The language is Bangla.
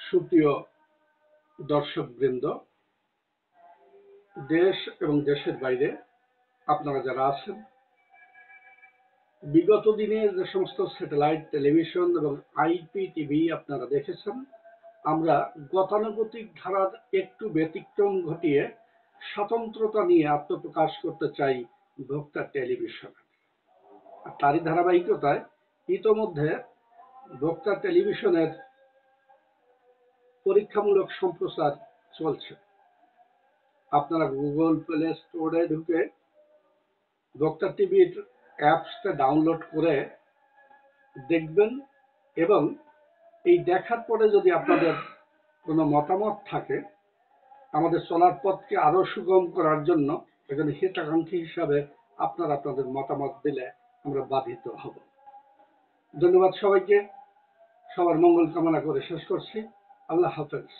সুপ্রিয় দর্শকবৃন্দ, দেশ এবং দেশের বাইরে আপনারা যারা আছেন, বিগত দিনে যে সমস্ত স্যাটেলাইট টেলিভিশন এবং IPTV আপনারা দেখেছেন, আমরা গতানুগতিক ধারার একটু ব্যতিক্রম ঘটিয়ে স্বতন্ত্রতা নিয়ে আত্মপ্রকাশ করতে চাই ভোক্তা টেলিভিশনে। তারই ধারাবাহিকতায় ইতোমধ্যে ভোক্তা টেলিভিশনের পরীক্ষামূলক সম্প্রচার চলছে। আপনারা গুগল প্লে স্টোরে ঢুকে ভোক্তা টিভির অ্যাপসটা ডাউনলোড করে দেখবেন, এবং এই দেখার পরে যদি আপনাদের কোনো মতামত থাকে, আমাদের চলার পথকে আরো সুগম করার জন্য এখানে হিতাকাঙ্ক্ষী হিসাবে আপনারা আপনাদের মতামত দিলে আমরা বাধিত হব। ধন্যবাদ সবাইকে। সবার মঙ্গল কামনা করে শেষ করছি। আল্লাহ হাফেজ।